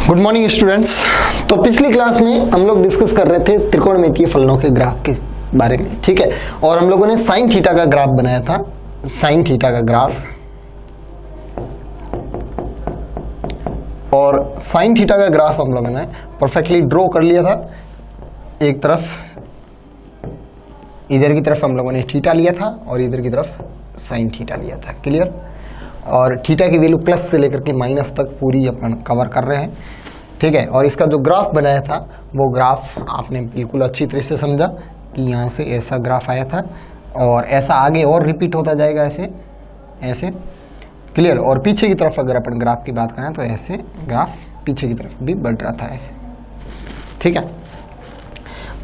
Good morning students. तो पिछली class में हम लोग डिस्कस कर रहे थे त्रिकोणमितीय फलनों के ग्राफ के बारे में, ठीक है। और हम लोगों ने साइन थीटा का ग्राफ बनाया था, साइन थीटा का ग्राफ। और साइन थीटा का ग्राफ हम लोगों ने परफेक्टली ड्रॉ कर लिया था। एक तरफ इधर की तरफ हम लोगों ने थीटा लिया था और इधर की तरफ साइन थीटा लिया था। क्लियर। और थीटा की वैल्यू प्लस से लेकर के माइनस तक पूरी अपन कवर कर रहे हैं, ठीक है। और इसका जो ग्राफ बनाया था वो ग्राफ आपने बिल्कुल अच्छी तरह से समझा कि यहाँ से ऐसा ग्राफ आया था और ऐसा आगे और रिपीट होता जाएगा, ऐसे ऐसे। क्लियर। और पीछे की तरफ अगर अपन ग्राफ की बात करें तो ऐसे ग्राफ पीछे की तरफ भी बढ़ रहा था, ऐसे, ठीक है।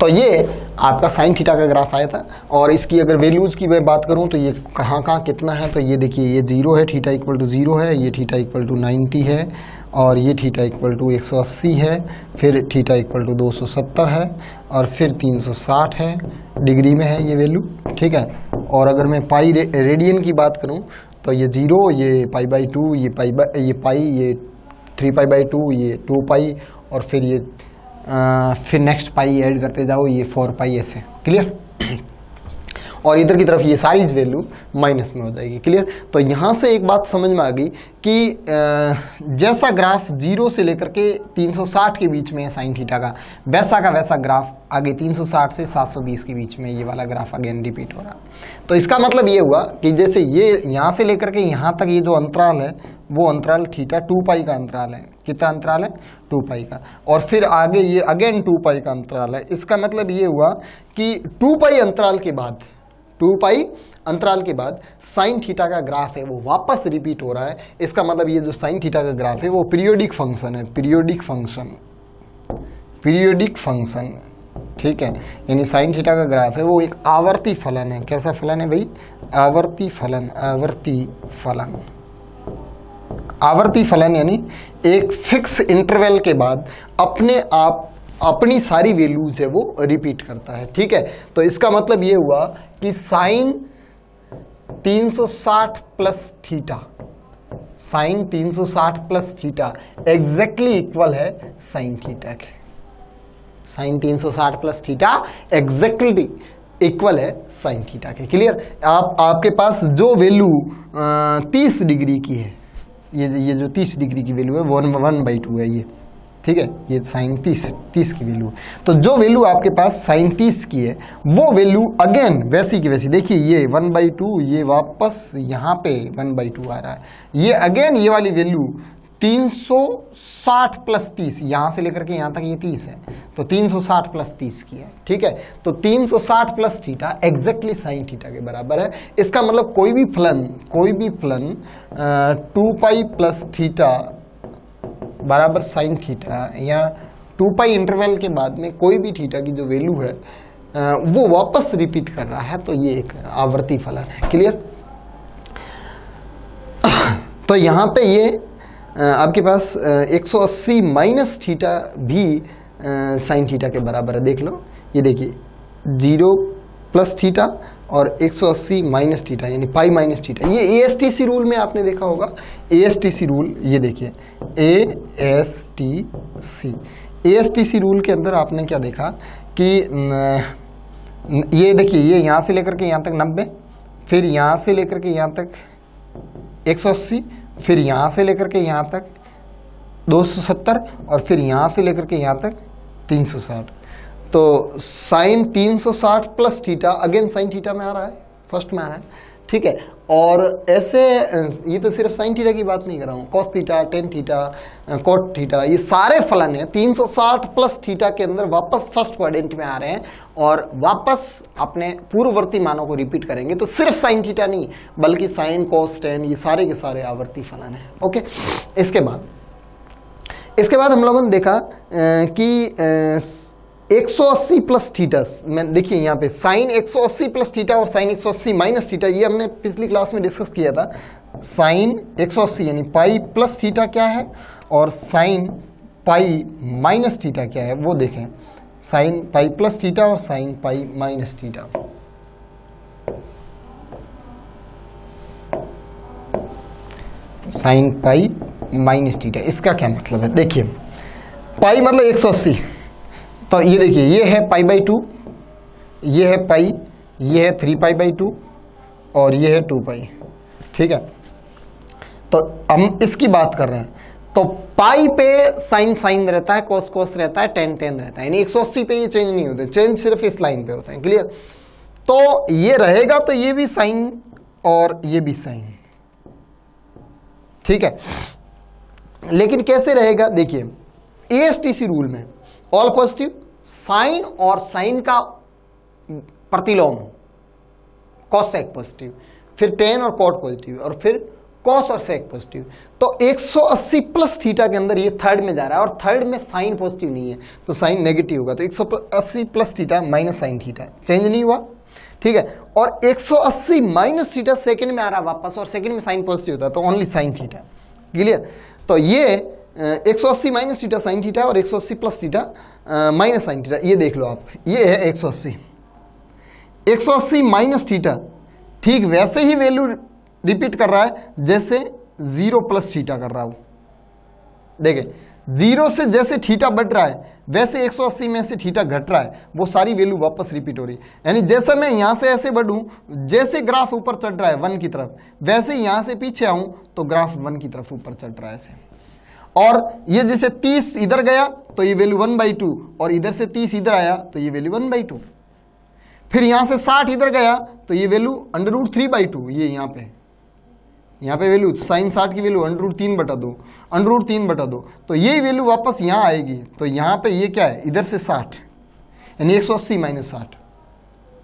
तो ये आपका साइन थीटा का ग्राफ आया था। और इसकी अगर वैल्यूज की मैं बात करूं तो ये कहाँ कितना है, तो ये देखिए ये 0 है, थीटा इक्वल टू 0 है, ये थीटा इक्वल टू 90 है, और ये थीटा इक्वल टू 180 है, फिर थीटा इक्वल टू 270 है, और फिर 360 है, डिग्री में है ये वैल्यू, ठीक है। और अगर मैं पाई रेडियन की बात करूं तो ये 0, ये π/2, ये पाई, ये 3π/2, ये 2π, और फिर नेक्स्ट पाई ऐड करते जाओ, ये 4π, ऐसे। क्लियर। और इधर की तरफ ये सारी वैल्यू माइनस में हो जाएगी। क्लियर। तो यहाँ से एक बात समझ में आ गई कि जैसा ग्राफ 0 से लेकर के 360 के बीच में है साइन थीटा का, वैसा का वैसा ग्राफ आगे 360 से 720 के बीच में ये वाला ग्राफ अगेन रिपीट हो रहा। तो इसका मतलब ये हुआ कि जैसे ये यहाँ से लेकर के यहाँ तक ये जो अंतराल है वो अंतराल थीटा 2π का अंतराल है। कितना अंतराल है? 2π का। और फिर आगे ये अगेन 2π का अंतराल है। इसका मतलब ये हुआ कि 2π अंतराल के बाद, 2π अंतराल के बाद साइन थीटा का ग्राफ है वो वापस रिपीट हो रहा है। इसका मतलब ये जो साइन थीटा का ग्राफ है वो पीरियोडिक फंक्शन है, पीरियोडिक फंक्शन, ठीक है। यानी साइन थीटा का ग्राफ है वो एक आवर्ती फलन है। कैसा फलन है भाई? आवर्ती फलन यानी एक फिक्स इंटरवल के बाद अपने आप अपनी सारी वैल्यूज है वो रिपीट करता है, ठीक है। तो इसका मतलब ये हुआ कि sine 360 plus theta, sine 360 plus theta exactly equal है साइन थीटा के। Sine 360 plus theta exactly equal है साइन थीटा के। क्लियर। आपके पास जो वैल्यू 30 डिग्री की है, ये जो 30 डिग्री की वैल्यू है 1/2 है ये, ठीक है। ये साइन 30 की वैल्यू है। तो जो वैल्यू आपके पास साइन 30 की है वो वैल्यू अगेन वैसी की वैसी, देखिए ये 1/2, ये वापस यहाँ पे 1/2 आ रहा है। ये अगेन ये वाली वैल्यू 360 प्लस 30, यहाँ से लेकर के यहाँ तक ये 30 है, तो 360 प्लस 30 की है, ठीक है। तो 360 plus theta exactly sign theta के बराबर है। इसका मतलब कोई भी फलन 2π प्लस थीटा बराबर साइन थीटा, या 2π इंटरवल के बाद में कोई भी थीटा की जो वैल्यू है वो वापस रिपीट कर रहा है, तो ये एक आवर्ती फलन है। क्लियर। तो यहाँ पे ये आपके पास 180 माइनस थीटा भी साइन थीटा के बराबर है। देख लो, ये देखिए 0 प्लस थीटा और 180 माइनस थीटा यानी पाई माइनस थीटा। ये ASTC रूल में आपने देखा होगा, ASTC रूल, ये देखिए ASTC रूल के अंदर आपने क्या देखा कि ये देखिए ये यहाँ से लेकर के यहाँ तक 90, फिर यहाँ से लेकर के यहाँ तक 180, फिर यहाँ से लेकर के यहाँ तक 270, और फिर यहाँ से लेकर के यहाँ तक 360। तो sine 360 plus theta again sine theta में आ रहा है, फर्स्ट में आ रहा है, ठीक है। और ऐसे ये तो सिर्फ साइन थीटा की बात नहीं कर रहा हूँ, cos theta, tan theta, cot theta, ये सारे फलन है 360 प्लस थीटा के अंदर वापस फर्स्ट क्वाड्रेंट में आ रहे हैं और वापस अपने पूर्ववर्ती मानों को रिपीट करेंगे। तो सिर्फ साइन थीटा नहीं बल्कि साइन, कॉस, टेन, ये सारे के सारे आवर्ती फलन है। ओके। इसके बाद हम लोगों ने देखा कि 180 प्लस थीटा में, देखिए यहाँ पे साइन 180 प्लस थीटा और साइन 180 माइनस थीटा, ये हमने पिछली क्लास में डिस्कस किया था। साइन 180 यानी पाई प्लस थीटा क्या है और साइन पाई माइनस थीटा क्या है वो देखें। साइन पाई प्लस थीटा और sine pi minus theta. Sine pi minus theta, इसका क्या मतलब है? देखिए पाई मतलब 180। तो ये देखिए, ये है पाई बाई 2, ये है पाई, ये है 3 पाई बाई 2 और ये है 2 पाई। ठीक है, तो हम इसकी बात कर रहे हैं। तो पाई पे साइन साइन रहता है, कोस कोस रहता है, टेन टेन रहता है, यानी 180 पे ये चेंज नहीं होते, चेंज सिर्फ इस लाइन पे होता है। क्लियर? तो ये रहेगा तो ये भी साइन और ये भी साइन। ठीक है, लेकिन कैसे रहेगा? देखिए एएसटीसी रूल में ऑल पॉजिटिव, साइन और साइन का प्रतिलोम कॉस सेक पॉजिटिव, फिर टेन और कॉट पॉजिटिव, और फिर कॉस और सेक पॉजिटिव। तो 180 प्लस थीटा के अंदर ये थर्ड में जा रहा है, और थर्ड में साइन पॉजिटिव नहीं है तो साइन नेगेटिव होगा। तो 180 plus theta minus sine theta, change नहीं हुआ। ठीक है, और 180 माइनस थीटा सेकंड में आ रहा वापस, और सेकंड में साइन पॉजिटिव होता है तो ओनली साइन थीटा। क्लियर? तो ये 180 माइनस थीटा साइन थीटा और 180 plus theta minus sine theta. ये देख लो आप, ये है 180 माइनस थीटा, ठीक वैसे ही वैल्यू रिपीट कर रहा है जैसे 0 प्लस थीटा कर रहा हो। देखें, 0 से जैसे थीटा बढ़ रहा है वैसे 180 में से थीटा घट रहा है, वो सारी वैल्यू वापस रिपीट हो रही है। यानी जैसे मैं यहां से ऐसे बढ़ूं, जैसे ग्राफ ऊपर चढ़ रहा है 1 की तरफ, वैसे यहां से पीछे आऊं तो ग्राफ 1 की तरफ ऊपर चढ़ रहा है ऐसे। और ये जैसे 30 इधर गया तो ये वैल्यू 1/2, और इधर से 30 इधर आया तो ये वैल्यू 1/2। फिर यहां से 60 इधर गया तो ये वैल्यू √3/2, ये यहाँ पे वैल्यू साइन 60 की वैल्यू √3/2 तो ये वैल्यू वापस यहाँ आएगी। तो यहाँ पे ये क्या है, इधर से 60, यानी 180 माइनस 60।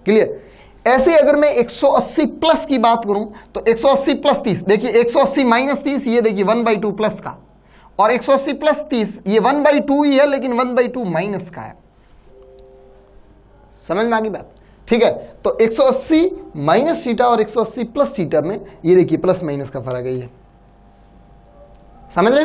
क्लियर? ऐसे अगर मैं 180 प्लस की बात करूं तो 180 प्लस 30, देखिए 180 माइनस 30, ये देखिए 1/2 प्लस का, और 180 प्लस 30 ये 1/2 ही है लेकिन 1/2 माइनस का है। समझ में आ गई बात? ठीक है, तो 180 माइनस थीटा और 180 प्लस थीटा में ये देखिए प्लस माइनस का फर्क है, ये समझ रहे?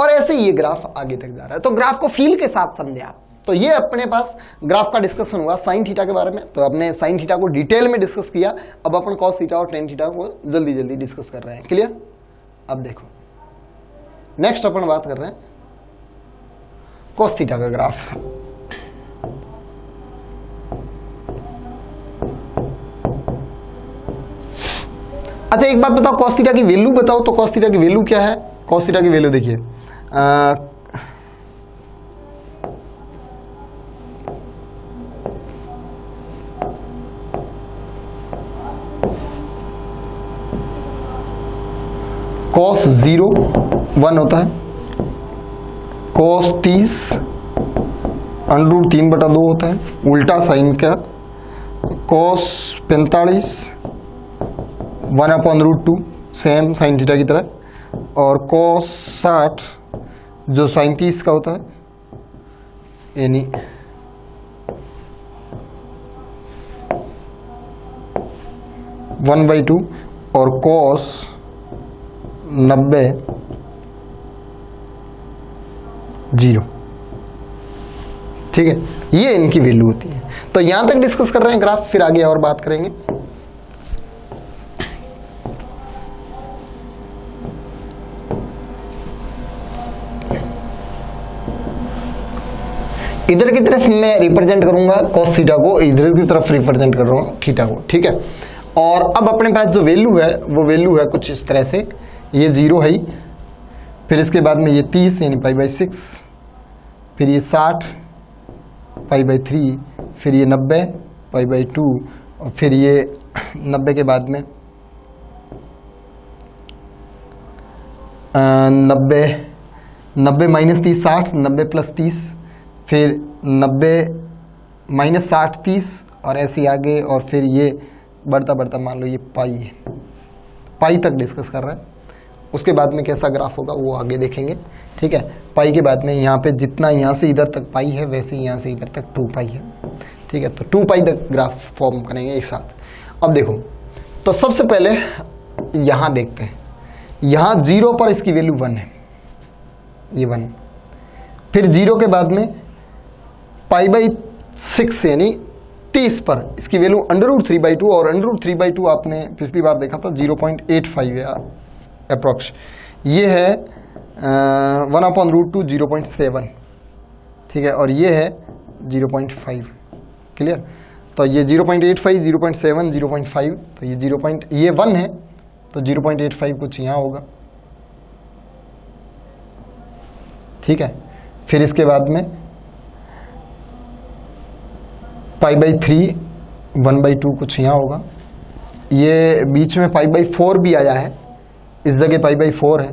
और ऐसे ये ग्राफ आगे तक जा रहा है। तो ग्राफ को फील के साथ समझे आप। तो ये अपने पास ग्राफ का डिस्कशन हुआ साइन थीटा के बारे में। तो अपने साइन थीटा को डिटेल में डिस्कस किया, अब अपन कॉस थीटा और टेन थीटा को जल्दी जल्दी डिस्कस कर रहे हैं। क्लियर? अब देखो नेक्स्ट अपन बात कर रहे हैं कॉस थीटा का ग्राफ। अच्छा एक बात बताओ, कॉस थीटा की वैल्यू बताओ। तो कॉस थीटा की वैल्यू क्या है? कॉस थीटा की वैल्यू देखिए, कॉस 0 1 होता है, कॉस 30 √3/2 होता है, उल्टा साइन का, कॉस 45 1/√2 सेम साइन थीटा की तरह, और cos 60 जो साइन 30 का होता है, यानी (1/2) और cos 90 0। ठीक है, ये इनकी वैल्यू होती है। तो यहां तक डिस्कस कर रहे हैं ग्राफ, फिर आगे और बात करेंगे। इधर की तरफ मैं रिप्रेजेंट करूंगा cos थीटा को, इधर की तरफ रिप्रेजेंट कर रहा हूं थीटा को। ठीक है, और अब अपने पास जो वैल्यू है वो वैल्यू है कुछ इस तरह से, ये 0 है ही, फिर इसके बाद में ये 30 यानी π/6, फिर ये 60 π/3, फिर ये 90 π/2, और फिर ये 90 के बाद में 90 माइनस 30 60, 90 प्लस 30, फिर 90 माइनस 60 30, और ऐसे आगे, और फिर ये बढ़ता बढ़ता मान लो ये पाई है, पाई तक डिस्कस कर रहा है। उसके बाद में कैसा ग्राफ होगा वो आगे देखेंगे। ठीक है, पाई के बाद में यहाँ पे जितना यहाँ से इधर तक पाई है वैसे यहाँ से इधर तक 2 पाई है। ठीक है, तो 2 पाई तक ग्राफ फॉर्म करेंगे एक साथ। अब देखो, तो सबसे पहले यहाँ देखते हैं, यहाँ 0 पर इसकी वैल्यू 1 है, ये 1, फिर 0 के बाद में π/6 यानी 30 पर इसकी वैल्यू √3/2, और √3/2 आपने पिछली बार देखा था 0.85 है अप्रोक्स, ये है 1/√2 0.7, ठीक है, और ये है 0.5, क्लियर। तो ये 0.85, 0.7, 0.5, तो ये 1 है तो 0.85 कुछ यहाँ होगा, ठीक है। फिर इसके बाद में π/3 1/2 कुछ यहाँ होगा, ये बीच में π/4 भी आया है, इस जगह π/4 है,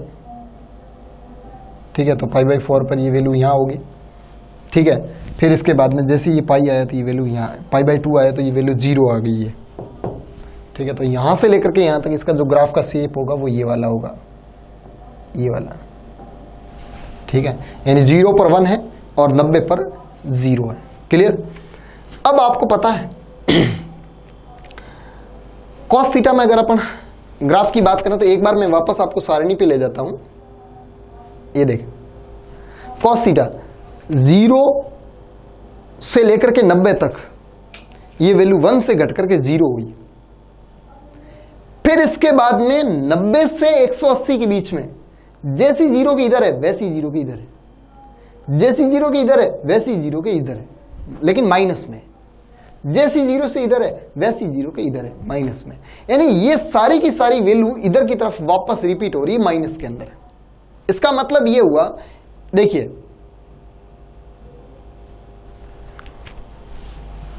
ठीक है, तो π/4 पर ये वैल्यू यहाँ होगी, ठीक है। फिर इसके बाद में जैसे ये पाई आया तो ये वैल्यू यहाँ, π/2 आया तो ये वैल्यू 0 आ गई है, ठीक है। तो यहाँ से लेकर के यहाँ तक इसका जो ग्राफ का शेप होगा वो ये वाला होगा, ये वाला, ठीक है, यानी 0 पर 1 है और 90 पर 0 है, क्लियर। अब आपको पता है cos थीटा में अगर अपन ग्राफ की बात करें तो एक बार मैं वापस आपको सारणी पे ले जाता हूं, ये देख cos थीटा 0 से लेकर के 90 तक ये वैल्यू 1 से घट करके 0 हुई, फिर इसके बाद में 90 से 180 के बीच में जैसी 0 की इधर है वैसी 0 की इधर है, जैसी 0 की इधर है वैसी 0 के इधर है, लेकिन माइनस में, जैसी 0 से इधर है वैसी 0 के इधर है माइनस में, यानी ये सारी की सारी वैल्यू इधर की तरफ वापस रिपीट हो रही है माइनस के अंदर। इसका मतलब ये हुआ, देखिए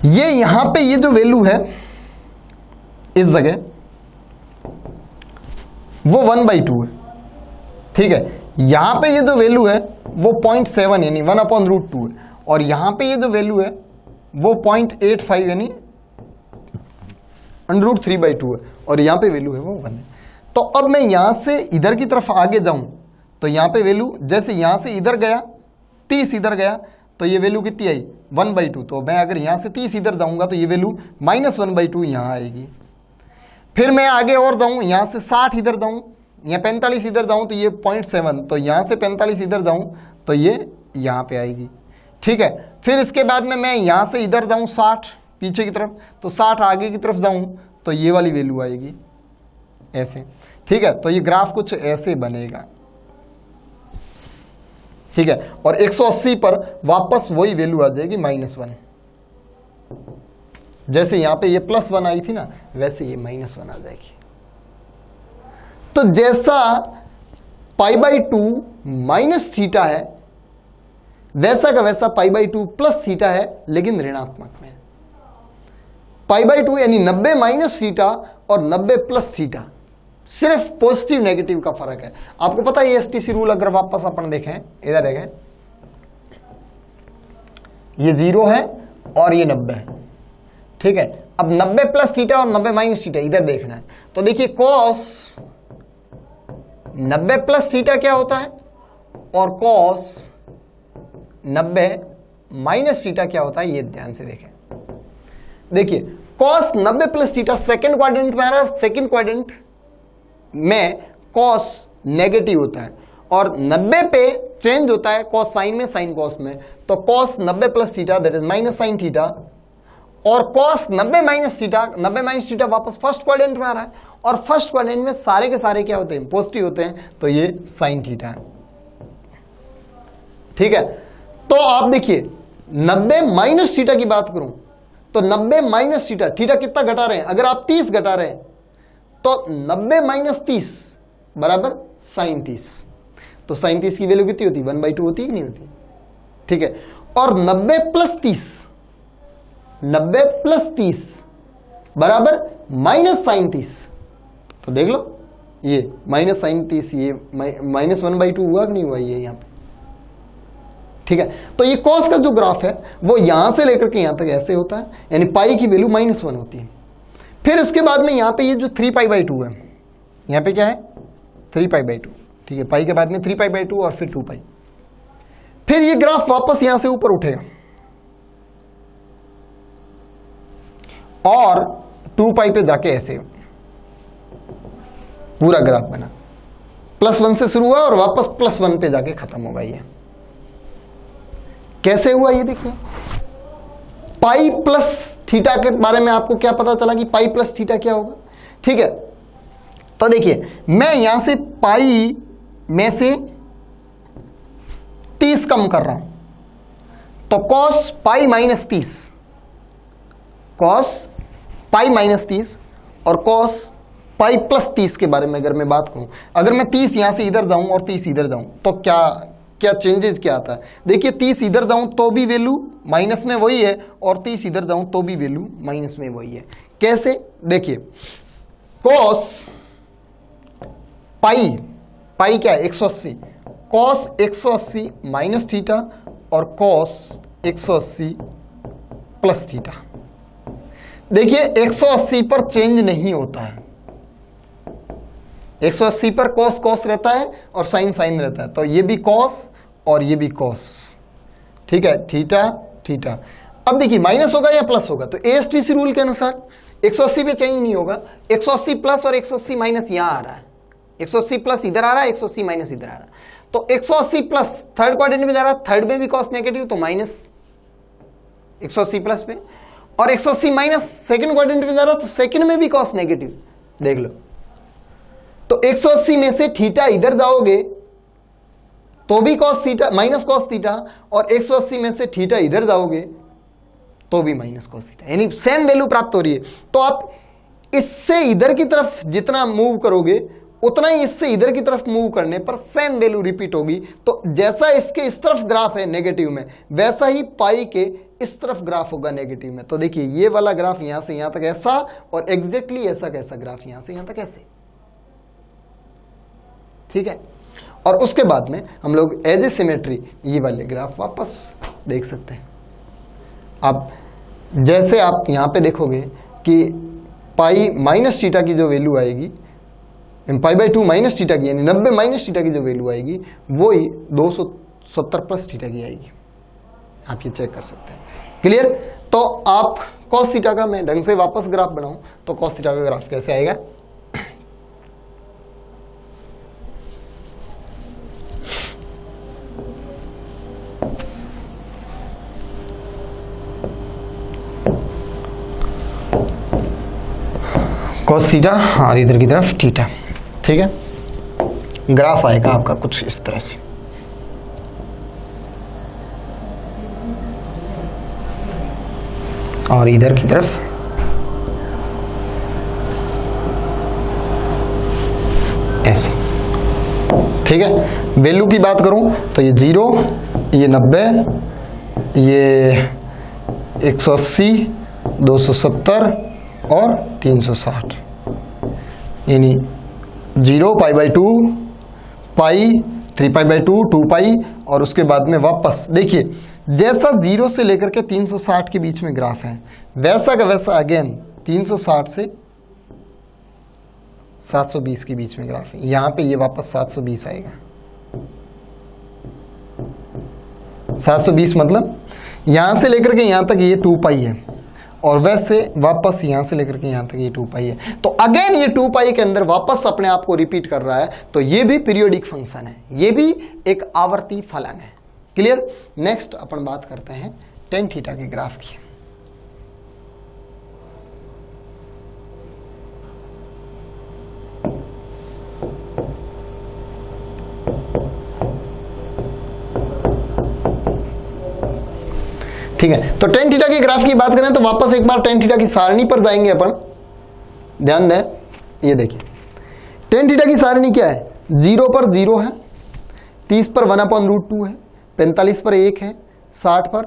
ये यहां पे ये जो वैल्यू है इस जगह वो 1/2 है, ठीक है। यहां पे ये जो वैल्यू है वो 0.7 यानी 1/√2 है, और यहां पे ये जो वैल्यू है वो 0.85 यानी √3/2 है, और यहां पे वैल्यू है वो 1 है। तो अब मैं यहां से इधर की तरफ आगे जाऊं तो यहां पे वैल्यू, जैसे यहां से इधर गया 30 इधर गया तो ये वैल्यू कितनी आई 1/2, तो मैं अगर यहां से 30 इधर जाऊंगा तो ये वैल्यू -1/2 यहां आएगी। फिर मैं आगे और जाऊं, यहां से 60 इधर जाऊं, यहाँ 45 इधर जाऊं तो ये 0.7, तो यहां से 45 इधर जाऊं तो ये यहां पे आएगी, ठीक है। फिर इसके बाद में मैं यहां से इधर जाऊं 60 पीछे की तरफ, तो 60 आगे की तरफ जाऊं तो ये वाली वैल्यू आएगी ऐसे, ठीक है। तो ये ग्राफ कुछ ऐसे बनेगा, ठीक है, और 180 पर वापस वही वैल्यू आ जाएगी -1, जैसे यहां पे ये +1 आई थी ना वैसे ये -1 आ जाएगी। तो जैसा π/2 माइनस थीटा है वैसा का वैसा π/2 प्लस थीटा है, लेकिन ऋणात्मक में। π/2 यानी 90 माइनस थीटा और 90 प्लस थीटा, सिर्फ पॉजिटिव नेगेटिव का फर्क है। आपको पता है ये STC रूल अगर वापस अपन देखें, इधर देखें, ये 0 है और ये 90 है, ठीक है। अब 90 प्लस थीटा और 90 माइनस थीटा इधर देखना है, तो देखिए cos 90 प्लस थीटा क्या होता है और cos 90 माइनस थीटा क्या होता है, ये ध्यान से देखें। देखिए cos 90 plus theta second quadrant में आ रहा है, सेकेंड क्वाड्रेंट में cos नेगेटिव होता है और 90 पे चेंज होता है cos साइन में, साइन cos में, तो cos 90 plus theta that is minus sine theta, और cos 90 minus theta, 90 minus theta वापस फर्स्ट क्वाड्रेंट में आ रहा है, और फर्स्ट क्वाड्रेंट में सारे के सारे क्या होते हैं पॉजिटिव होते हैं, तो ये साइन थीटा है, ठीक है। तो आप देखिए 90 माइनस थीटा की बात करूं तो 90 माइनस थीटा, थीटा कितना घटा रहे हैं, अगर आप 30 घटा रहे हैं तो 90 माइनस 30 बराबर साइन 30, तो साइन 30 की वैल्यू कितनी होती है 1/2 होती है कि नहीं होती, ठीक है। और 90 प्लस 30, 90 प्लस 30 बराबर माइनस साइन 30, तो देख लो ये माइनस साइन 30, ये -1/2 हुआ कि नहीं हुआ ये यहाँ पे, ठीक है। तो ये cos का जो ग्राफ है वो यहां से लेकर के यहां तक ऐसे होता है, यानी पाई की वैल्यू -1 होती है। फिर उसके बाद में यहां पे ये जो 3π/2 है, यहां पे क्या है 3π/2, ठीक है, पाई के बाद में 3π/2 और फिर 2π। फिर ये ग्राफ वापस यहां से ऊपर उठेगा और 2π पे जाके ऐसे पूरा ग्राफ बना, +1 से शुरू हुआ और वापस +1 पे जाके खत्म होगा। ये कैसे हुआ ये देखिए, पाई प्लस थीटा के बारे में आपको क्या पता चला कि पाई प्लस थीटा क्या होगा, ठीक है। तो देखिए मैं यहां से पाई में से 30 कम कर रहा हूं तो cos pi minus 30, cos pi minus 30 और कॉस पाई प्लस 30 के बारे में अगर मैं बात करूं, अगर मैं 30 यहां से इधर जाऊं और 30 इधर जाऊं तो क्या क्या चेंजेस क्या आता है? देखिए 30 इधर जाऊं तो भी वैल्यू माइनस में वही है और 30 इधर जाऊं तो भी वैल्यू माइनस में वही है। कैसे? देखिए कॉस पाई, पाई क्या है 180, कॉस 180 माइनस थीटा और कॉस 180 प्लस थीटा। देखिए 180 पर चेंज नहीं होता है, 180 पर कॉस कॉस रहता है और साइन साइन रहता है, तो ये भी कॉस और ये भी कॉस, ठीक है, थीटा थीटा। अब देखिए माइनस होगा या प्लस होगा, तो एएसटीसी रूल के अनुसार 180 पे चेंज नहीं होगा, 180 प्लस और 180 माइनस यहां आ रहा है, 180 प्लस इधर आ रहा है, 180 माइनस इधर आ रहा है, तो 180 प्लस थर्ड क्वाड्रेंट में जा रहा है, थर्ड में भी कॉस नेगेटिव तो माइनस 180 प्लस पे, और 180 माइनस सेकंड क्वाड्रेंट में जा रहा है तो सेकंड में भी कॉस नेगेटिव, देख लो। तो 180 में से थीटा इधर जाओगे तो भी cos theta minus cos theta, और 180 में से थीटा इधर जाओगे तो भी माइनस कॉस थीटा, यानी सेम वैल्यू प्राप्त हो रही है। तो आप इससे इधर की तरफ जितना मूव करोगे उतना ही इससे इधर की तरफ मूव करने पर सेम वैल्यू रिपीट होगी। तो जैसा इसके इस तरफ ग्राफ है नेगेटिव में, वैसा ही पाई के इस तरफ ग्राफ होगा नेगेटिव में। तो देखिए ये वाला ग्राफ यहां से यहां तक ऐसा, और एग्जैक्टली ऐसा कैसा ग्राफ यहां से यहां तक ऐसे, ठीक है। और उसके बाद में हम लोग एज ए सिमेट्री ये वाले ग्राफ वापस देख सकते हैं। अब जैसे आप यहां पे देखोगे कि पाई माइनस थीटा की जो वैल्यू आएगी, पाई बाई 2 माइनस थीटा की, यानी 90 माइनस थीटा की जो वैल्यू आएगी वो ही 270 प्लस थीटा की आएगी। आप ये चेक कर सकते हैं। क्लियर? तो आप कॉस थीटा का मैं ढंग से वापस ग्राफ बनाऊं तो कॉस थीटा का ग्राफ कैसे आएगा? कॉस थीटा और इधर की तरफ थीटा, ठीक है। ग्राफ आएगा आपका कुछ इस तरह से। और इधर की तरफ ऐसे, ठीक है। वैल्यू की बात करूं तो ये 0, ये 90, ये 180, 270 और 360, यानी 0 pi by 2 pi 3 pi by 2 2 पाई, और उसके बाद में वापस देखिए जैसा 0 से लेकर के 360 के बीच में ग्राफ है वैसा का वैसा अगेन 360 से 720 के बीच में ग्राफ है। यहाँ पे ये वापस 720 आएगा। 720 मतलब यहाँ से लेकर के यहाँ तक ये 2 पाई है, और वैसे वापस यहां से लेकर के यहां तक ये 2 पाई है। तो अगेन ये 2 पाई के अंदर वापस अपने आप को रिपीट कर रहा है, तो ये भी पीरियोडिक फंक्शन है, ये भी एक आवर्ती फलन है। क्लियर? नेक्स्ट अपन बात करते हैं टेन थीटा के ग्राफ की। ठीक है, तो टेन थीटा के ग्राफ की बात करें तो वापस एक बार टेन थीटा की सारणी पर जाएंगे अपन। ध्यान दें, ये देखिए टेन थीटा की सारणी क्या है? 0 पर 0 है, 30 पर 1/√2 है, 45 पर 1 है, 60 पर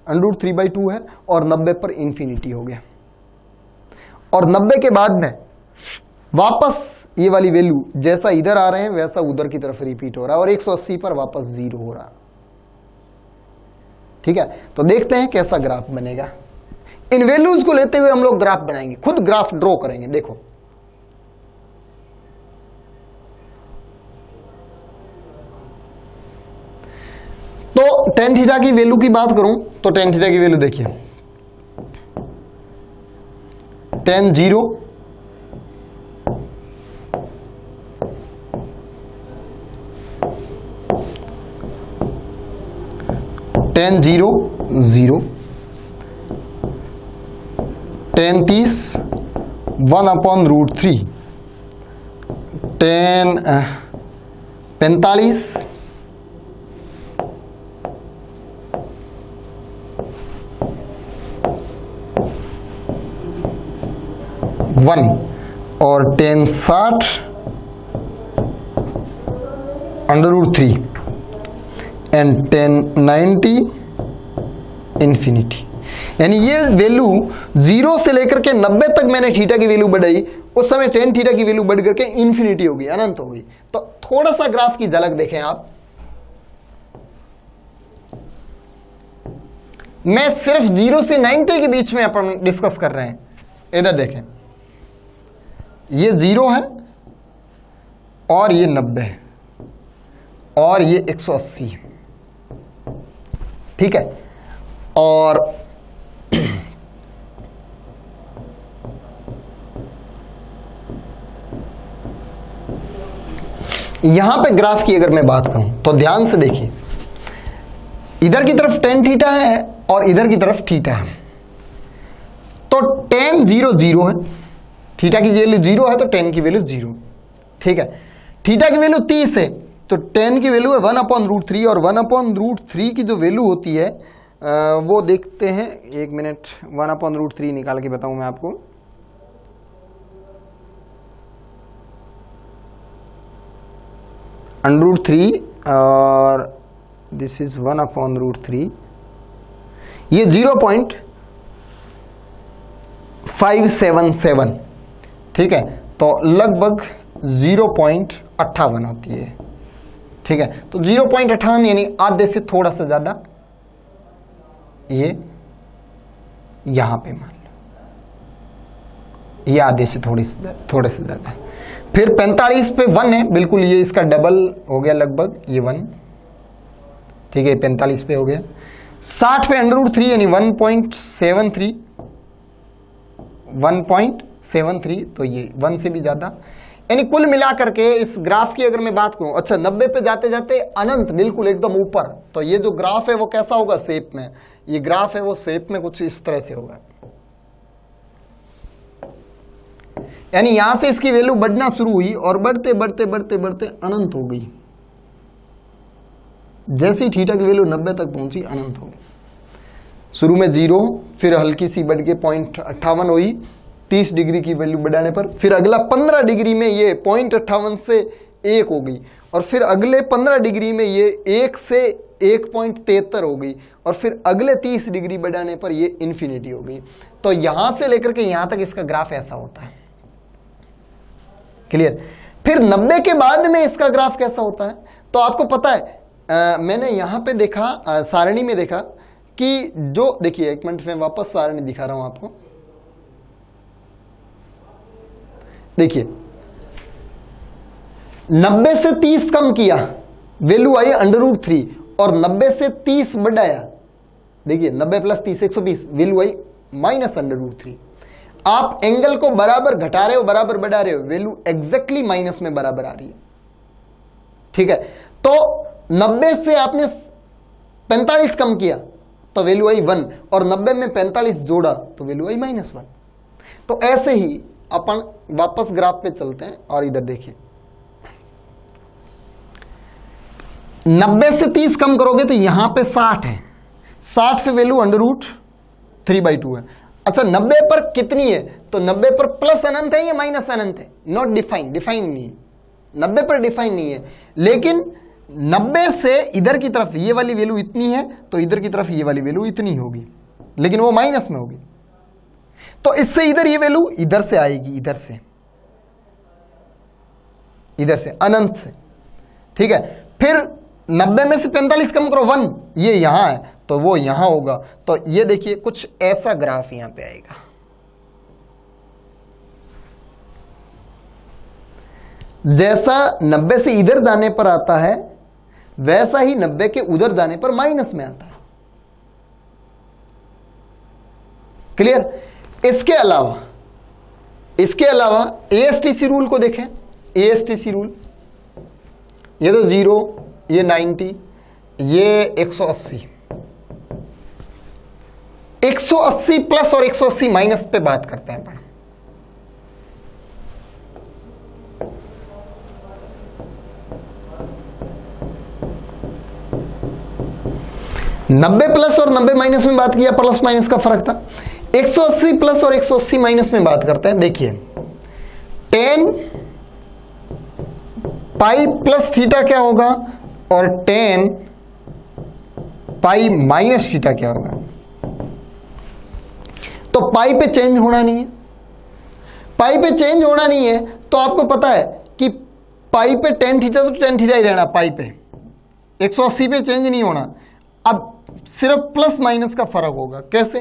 √3/2 है, और 90 पर इन्फिनिटी हो गया। और 90 के बाद में वापस ये वाली वैल्यू जैसा इधर आ रहे हैं वैसा उधर की तरफ रिपीट हो रहा है, और 180 पर वापस 0 हो रहा है। ठीक है, तो देखते हैं कैसा ग्राफ बनेगा। इन वैल्यूज को लेते हुए हम लोग ग्राफ बनाएंगे, खुद ग्राफ ड्रॉ करेंगे। देखो तो टेन थीटा की वैल्यू की बात करूं तो टेन थीटा की वैल्यू देखिए, tan 0 tan 0 0, tan 30 1/√3, tan 45 1 और tan 60 √3 एंड tan 90 इंफिनिटी। यानी ये वैल्यू 0 से लेकर के 90 तक मैंने थीटा की वैल्यू बढ़ाई, उस समय tan थीटा की वैल्यू बढ़ करके इंफिनिटी हो गई, अनंत हो गई। तो थोड़ा सा ग्राफ की झलक देखें आप। मैं सिर्फ 0 से 90 के बीच में अपन डिस्कस कर रहे हैं। इधर देखें, ये 0 है और ये 90 है और ये 180 है, ठीक है। और यहां पे ग्राफ की अगर मैं बात करूं तो ध्यान से देखिए, इधर की तरफ tan थीटा है और इधर की तरफ थीटा है। तो tan 0 0 है, थीटा की वैल्यू 0 है तो tan की वैल्यू 0, ठीक है। थीटा की वैल्यू 30 है तो tan की वैल्यू है 1/√3 और 1/√3 की जो वैल्यू होती है वो देखते हैं, एक मिनट, 1/√3 निकाल के बताऊं मैं आपको। √3 और दिस इज 1/√3, ये 0.577, ठीक है। तो लगभग 0.58 होती है, ठीक है। तो 0.58 यानी आधे से थोड़ा सा ज्यादा, ये यहां पे मान लो ये आधे से थोड़े से ज्यादा। फिर 45 पे 1 है, बिल्कुल ये इसका डबल हो गया लगभग, ये 1, ठीक है, 45 पे हो गया। 60 पे √3 यानी 1.73, तो ये 1 से भी ज्यादा। यानी कुल मिलाकर के इस ग्राफ की अगर मैं बात करूं, अच्छा 90 पे जाते जाते अनंत बिल्कुल एकदम ऊपर, तो ये जो ग्राफ है वो कैसा होगा, शेप में, ये ग्राफ है वो शेप में कुछ इस तरह से होगा। यानी यहां से इसकी वैल्यू बढ़ना शुरू हुई और बढ़ते बढ़ते बढ़ते बढ़ते अनंत हो गई। जैसी थीटा की वैल्यू 90 तक पहुंची, अनंत हो गई। शुरू में 0, फिर हल्की सी बढ़ के 0.58 हुई 30 डिग्री की वैल्यू बढ़ाने पर, फिर अगला 15 डिग्री में ये 0.58 से 1 हो गई, और फिर अगले 15 डिग्री में ये 1 से 1.73 हो गई, और फिर अगले 30 डिग्री बढ़ाने पर ये इंफिनिटी हो गई। तो यहां से लेकर के यहां तक इसका ग्राफ ऐसा होता है, क्लियर। फिर 90 के बाद में इसका ग्राफ कैसा होता है, तो आपको पता है, मैंने यहां पे देखा, सारणी में देखा कि जो, देखिए एक मिनट में वापस सारणी दिखा रहा हूं आपको। देखिए 90 से 30 कम किया, वैल्यू आई √3, और 90 से 30 बढ़ाया, देखिए 90 + 30 120, वैल्यू आई -√3। आप एंगल को बराबर घटा रहे हो, बराबर बढ़ा रहे हो, वैल्यू एग्जैक्टली माइनस में बराबर आ रही है, ठीक है। तो 90 से आपने 45 कम किया तो वैल्यू आई 1, और 90 में 45 जोड़ा तो वैल्यू आई -1। तो ऐसे ही अपन वापस ग्राफ पे चलते हैं और इधर देखिए, 90 से 30 कम करोगे तो यहां पे 60 है, 60 पे वैल्यू √3/2 है। अच्छा 90 पर कितनी है, तो 90 पर प्लस अनंत है या माइनस अनंत है, नॉट डिफाइंड, डिफाइंड नहीं है, 90 पर डिफाइंड नहीं है। लेकिन 90 से इधर की तरफ ये वाली वैल्यू इतनी है तो इधर की तरफ ये वाली वैल्यू इतनी होगी, लेकिन वो माइनस में होगी। तो इससे इधर ये वैल्यू इधर से आएगी, इधर से अनंत से, ठीक है। फिर 90 में से 45 कम करो 1, ये यहां है तो वो यहां होगा। तो ये देखिए कुछ ऐसा ग्राफ यहां पे आएगा, जैसा 90 से इधर जाने पर आता है वैसा ही 90 के उधर जाने पर माइनस में आता है, क्लियर। इसके अलावा ASTC रूल को देखें, ASTC रूल, ये तो 0, ये 90, ये 180, 180 प्लस और 180 माइनस पे बात करते हैं अपन। नब्बे प्लस और 90 माइनस में बात किया, प्लस माइनस का फर्क था। 180 प्लस और 180 माइनस में बात करते हैं। देखिए tan पाई प्लस थीटा क्या होगा और tan पाई माइनस थीटा क्या होगा। तो पाई पे चेंज होना नहीं है, पाई पे चेंज होना नहीं है तो आपको पता है कि पाई पे tan थीटा तो tan थीटा ही रहना, पाई पे 180 पे चेंज नहीं होना। अब सिर्फ प्लस माइनस का फर्क होगा। कैसे?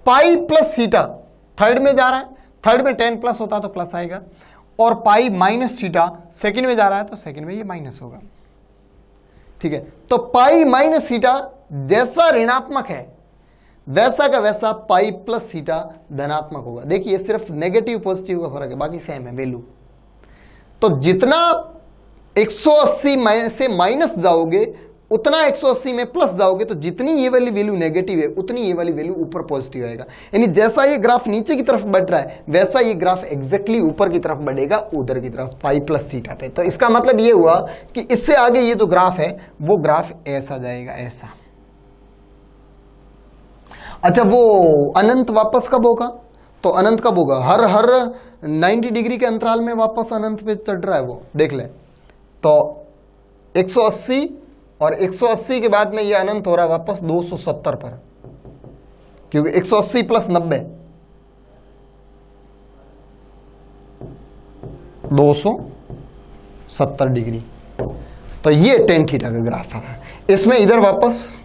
पाई प्लस थीटा थर्ड में जा रहा है, थर्ड में tan प्लस होता तो प्लस आएगा, और पाई माइनस थीटा सेकंड में जा रहा है तो सेकंड में ये माइनस होगा। ठीक है, तो पाई माइनस थीटा जैसा ऋणात्मक है वैसा का वैसा पाई प्लस थीटा धनात्मक होगा। देखिए सिर्फ नेगेटिव पॉजिटिव का फर्क है, बाकी सेम है वैल्यू। तो जितना 180 से माइनस जाओगे उतना 180 में प्लस जाओगे, तो जितनी ये वाली वैल्यू नेगेटिव है उतनी ये वाली वैल्यू ऊपर पॉजिटिव आएगा। यानी जैसा ये ग्राफ नीचे की तरफ बढ़ रहा है वैसा ये ग्राफ एग्जैक्टली ऊपर की तरफ बढ़ेगा, उधर की तरफ पाई प्लस थीटा पे। तो इसका मतलब ये हुआ कि इससे आगे ये जो ग्राफ है वो ग्राफ ऐसा जाएगा, ऐसा। अच्छा, वो अनंत वापस कब होगा? तो अनंत कब होगा? हर 90 डिग्री के अंतराल में वापस अनंत पे चढ़ रहा है वो, देख ले। तो 180 और 180 के बाद में ये अनंत हो रहा है वापस 270 पर, क्योंकि 180 प्लस 90 270 डिग्री। तो ये tan थीटा का ग्राफ है। इसमें इधर वापस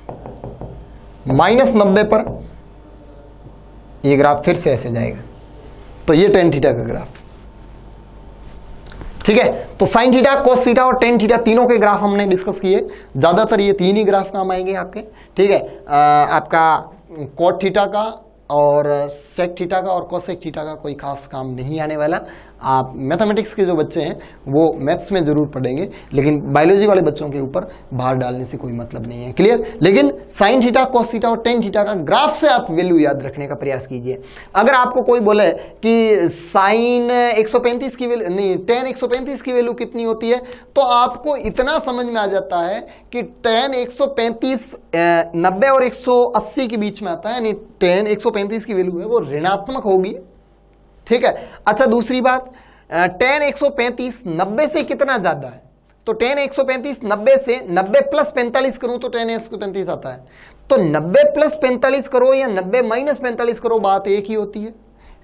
-90 पर ये ग्राफ फिर से ऐसे जाएगा। तो ये tan थीटा का ग्राफ। ठीक है, तो sin थीटा, cos थीटा और tan थीटा तीनों के ग्राफ हमने डिस्कस किए। ज्यादातर ये तीन ही ग्राफ काम आएंगे आपके। ठीक है, आपका cot थीटा का और sec थीटा का और cosec थीटा का कोई खास काम नहीं आने वाला। आप मैथमेटिक्स के जो बच्चे हैं वो मैथ्स में जरूर पढ़ेंगे, लेकिन बायोलॉजी वाले बच्चों के ऊपर भार डालने से कोई मतलब नहीं है। क्लियर? लेकिन sin थीटा, cos थीटा और tan थीटा का ग्राफ से आप वैल्यू याद रखने का प्रयास कीजिए। अगर आपको कोई बोले कि sin 135 की वैल्यू नहीं, tan 135 की वैल्यू कितनी होती है, तो आपको इतना समझ में आ जाता है कि tan 135 90 और 180 के बीच में आता है, यानी tan 135 की वैल्यू है वो ऋणात्मक होगी। ठीक है। अच्छा, दूसरी बात, tan 135 90 से कितना ज्यादा है? तो tan 135 90 से 90 प्लस 45 करूं तो tan 135 आता है। तो 90 प्लस 45 करो या 90 माइनस 45 करो, बात एक ही होती है,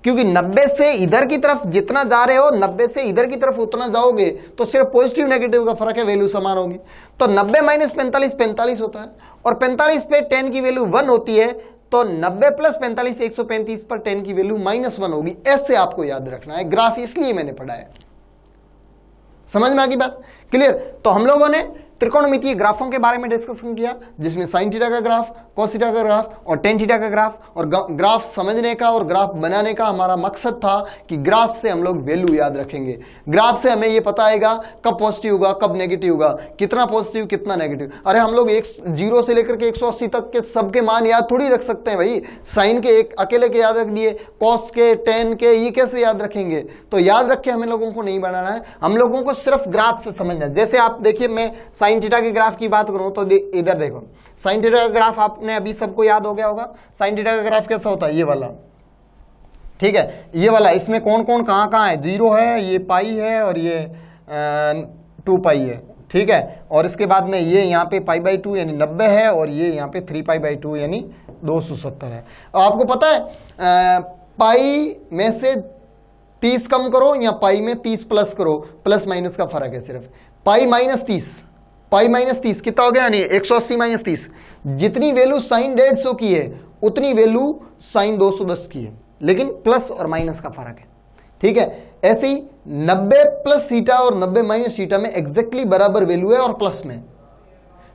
क्योंकि 90 से इधर की तरफ जितना जा रहे हो 90 से इधर की तरफ उतना जाओगे तो सिर्फ पॉजिटिव नेगेटिव का फर्क है, वैल्यू समान होगी। तो 90 माइनस 45 45 होता है, और 45 पे tan की वैल्यू 1 होती है, तो 90 प्लस 45 135 पर tan की वैल्यू -1 होगी। ऐसे आपको याद रखना है ग्राफ, इसलिए मैंने पढ़ा है। समझ में आ गई बात? क्लियर? तो हम लोगों ने त्रिकोणमितीय ग्राफों के बारे में डिस्कशन किया, जिसमें sin थीटा का ग्राफ, cos थीटा का ग्राफ और tan थीटा का ग्राफ। और ग्राफ समझने का और ग्राफ बनाने का हमारा मकसद था कि ग्राफ से हम लोग वैल्यू याद रखेंगे। ग्राफ से हमें ये पता आएगा कब पॉजिटिव होगा, कब नेगेटिव होगा, कितना पॉजिटिव कितना नेगेटिव। अरे हम लोग 0 से लेकर के 180 तक के सबके मान याद थोड़ी रख सकते हैं भाई। साइन के एक अकेले के याद रख दिए, cos के, tan के, ये कैसे याद रखेंगे? तो याद रख के हमें लोगों को नहीं बनाना है, हम लोगों को सिर्फ ग्राफ से समझना है। जैसे आप देखिए, मैं sin थीटा के ग्राफ की बात करूं तो इधर देखो, sin थीटा का ग्राफ आपने अभी सबको याद हो गया होगा। sin थीटा का ग्राफ कैसा होता है? ये वाला। ठीक है, ये वाला। इसमें कौन कौन कहां कहां है? 0 है, ये पाई है और ये 2 पाई है। ठीक है, और इसके बाद में ये यहाँ पे π/2 यानी 90 है, और ये यहाँ पे 3π/2 यानी 270 है। आपको पता है पाई में से 30 कम करो या पाई में 30 प्लस करो, प्लस माइनस का फर्क है सिर्फ। पाई माइनस 30 कितना हो गया? यानी 180 माइनस 30। जितनी वैल्यू साइन 150 की है उतनी वैल्यू साइन 210 की है, लेकिन प्लस और माइनस का फर्क है। ठीक है, ऐसे ही 90 प्लस थीटा और 90 माइनस थीटा में एग्जैक्टली बराबर वैल्यू है और प्लस में।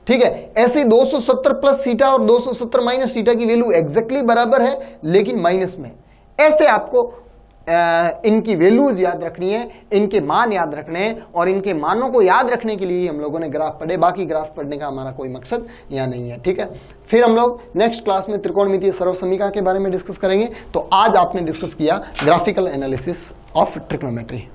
ठीक है, ऐसे 270 प्लस थीटा और 270 माइनस थीटा की वैल्यू एग्जैक्टली बराबर है लेकिन माइनस में। ऐसे आपको इनकी वैल्यूज याद रखनी है, इनके मान याद रखने हैं, और इनके मानों को याद रखने के लिए हम लोगों ने ग्राफ पढ़े। बाकी ग्राफ पढ़ने का हमारा कोई मकसद यहाँ नहीं है। ठीक है, फिर हम लोग नेक्स्ट क्लास में त्रिकोणमितीय सर्वसमीकरण के बारे में डिस्कस करेंगे। तो आज आपने डिस्कस किया ग्राफिकल एनालिसिस ऑफ ट्रिग्नोमेट्री।